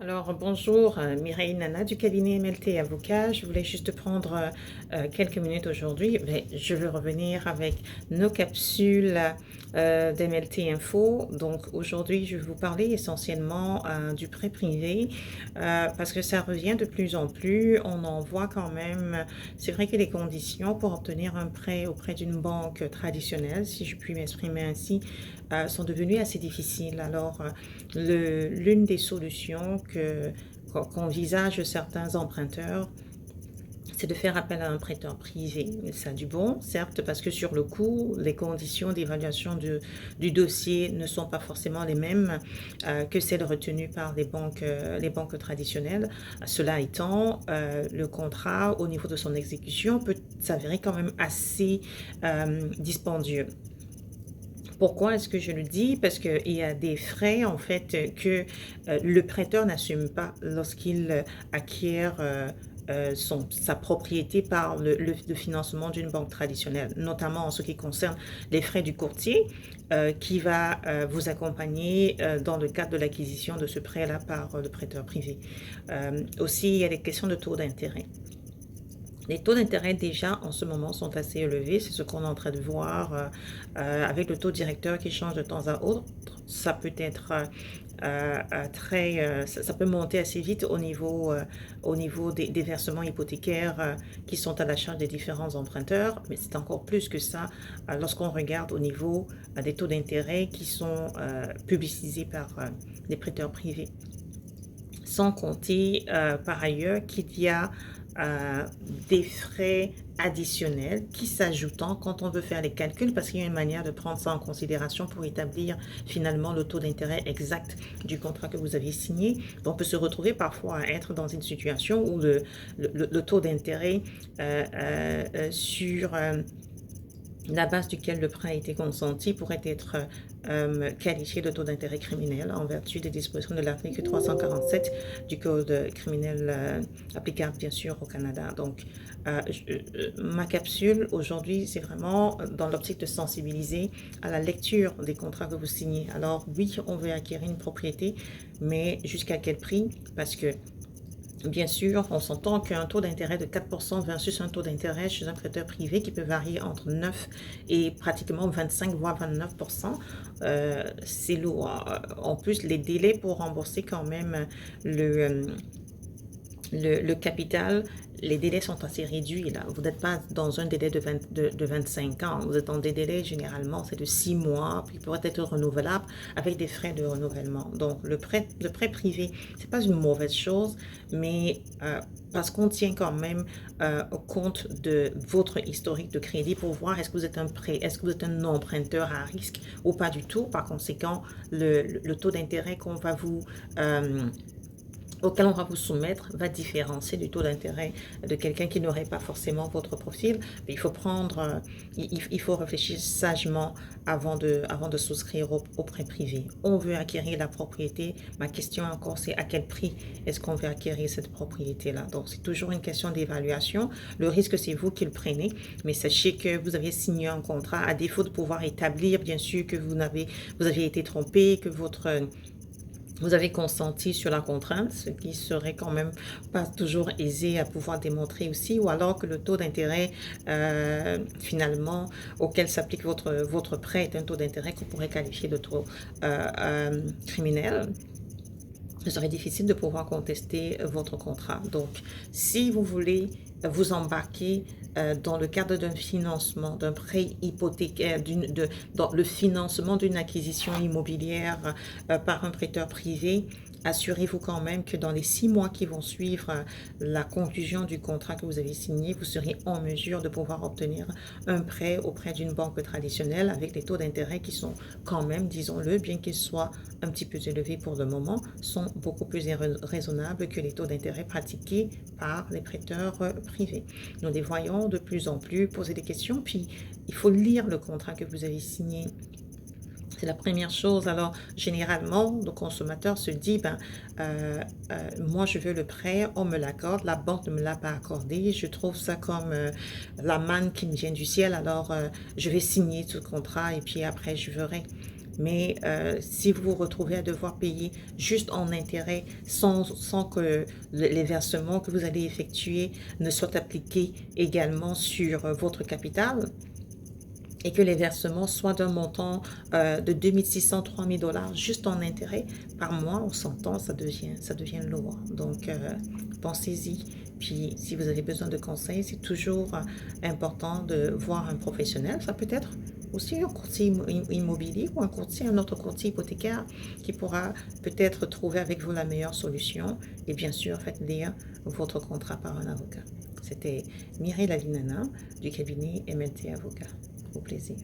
Alors bonjour, Mireille Nana du cabinet MLT Avocat. Je voulais juste prendre quelques minutes aujourd'hui. Mais je veux revenir avec nos capsules d'MLT Info. Donc aujourd'hui, je vais vous parler essentiellement du prêt privé parce que ça revient de plus en plus. On en voit quand même. C'est vrai que les conditions pour obtenir un prêt auprès d'une banque traditionnelle, si je puis m'exprimer ainsi, sont devenues assez difficiles. Alors, l'une des solutions qu'envisagent certains emprunteurs, c'est de faire appel à un prêteur privé. Ça a du bon, certes, parce que sur le coup, les conditions d'évaluation du dossier ne sont pas forcément les mêmes que celles retenues par les banques traditionnelles. Cela étant, le contrat, au niveau de son exécution, peut s'avérer quand même assez dispendieux. Pourquoi est-ce que je le dis? Parce qu'il y a des frais en fait que le prêteur n'assume pas lorsqu'il acquiert sa propriété par le financement d'une banque traditionnelle, notamment en ce qui concerne les frais du courtier qui va vous accompagner dans le cadre de l'acquisition de ce prêt-là par le prêteur privé. Aussi, il y a des questions de taux d'intérêt. Les taux d'intérêt déjà en ce moment sont assez élevés, c'est ce qu'on est en train de voir avec le taux directeur qui change de temps à autre. Ça peut être ça peut monter assez vite au niveau des versements hypothécaires qui sont à la charge des différents emprunteurs, mais c'est encore plus que ça lorsqu'on regarde au niveau des taux d'intérêt qui sont publicisés par les prêteurs privés. Sans compter par ailleurs qu'il y a euh, des frais additionnels qui s'ajoutent quand on veut faire les calculs parce qu'il y a une manière de prendre ça en considération pour établir finalement le taux d'intérêt exact du contrat que vous avez signé. Donc, on peut se retrouver parfois à être dans une situation où le taux d'intérêt sur la base duquel le prêt a été consenti pourrait être qualifié de taux d'intérêt criminel en vertu des dispositions de l'article 347 du Code criminel applicable bien sûr au Canada. Donc, ma capsule aujourd'hui, c'est vraiment dans l'optique de sensibiliser à la lecture des contrats que vous signez. Alors oui, on veut acquérir une propriété, mais jusqu'à quel prix? Parce que bien sûr, on s'entend qu'un taux d'intérêt de 4% versus un taux d'intérêt chez un prêteur privé qui peut varier entre 9 et pratiquement 25 voire 29%, c'est lourd. En plus, les délais pour rembourser quand même le, le capital, les délais sont assez réduits là. Vous n'êtes pas dans un délai de 25 ans. Vous êtes dans des délais généralement, c'est de 6 mois, puis pourrait être renouvelable avec des frais de renouvellement. Donc le prêt privé, c'est pas une mauvaise chose, mais parce qu'on tient quand même compte de votre historique de crédit pour voir est-ce que vous êtes un prêt, est-ce que vous êtes un emprunteur à risque ou pas du tout. Par conséquent, le taux d'intérêt auquel on va vous soumettre va différencier du taux d'intérêt de quelqu'un qui n'aurait pas forcément votre profil. Mais il faut il faut réfléchir sagement avant de souscrire au prêt privé. On veut acquérir la propriété. Ma question encore, c'est à quel prix est-ce qu'on veut acquérir cette propriété-là? Donc, c'est toujours une question d'évaluation. Le risque, c'est vous qui le prenez, mais sachez que vous avez signé un contrat à défaut de pouvoir établir, bien sûr, que vous avez été trompé, que vous avez consenti sur la contrainte, ce qui serait quand même pas toujours aisé à pouvoir démontrer aussi, ou alors que le taux d'intérêt finalement auquel s'applique votre prêt est un taux d'intérêt qu'on pourrait qualifier de taux criminel. Ce serait difficile de pouvoir contester votre contrat. Donc, si vous voulez vous embarquer dans le cadre d'un financement, d'un prêt hypothécaire, dans le financement d'une acquisition immobilière par un prêteur privé, assurez-vous quand même que dans les 6 mois qui vont suivre la conclusion du contrat que vous avez signé, vous serez en mesure de pouvoir obtenir un prêt auprès d'une banque traditionnelle avec des taux d'intérêt qui sont quand même, disons-le, bien qu'ils soient un petit peu élevés pour le moment, sont beaucoup plus raisonnables que les taux d'intérêt pratiqués par les prêteurs privés. Nous les voyons de plus en plus poser des questions, puis il faut lire le contrat que vous avez signé. C'est la première chose. Alors, généralement, le consommateur se dit, moi, je veux le prêt, on me l'accorde, la banque ne me l'a pas accordé, je trouve ça comme la manne qui me vient du ciel, alors je vais signer ce contrat et puis après, je verrai. Mais si vous vous retrouvez à devoir payer juste en intérêt sans que les versements que vous allez effectuer ne soient appliqués également sur votre capital, et que les versements soient d'un montant de 2600, 3000 $ juste en intérêt par mois, on s'entend, ça devient lourd. Donc, pensez-y. Puis, si vous avez besoin de conseils, c'est toujours important de voir un professionnel. Ça peut être aussi un courtier immobilier ou un autre courtier hypothécaire qui pourra peut-être trouver avec vous la meilleure solution. Et bien sûr, faites lire votre contrat par un avocat. C'était Mireille Lavinana du cabinet MLT Avocat. Au plaisir.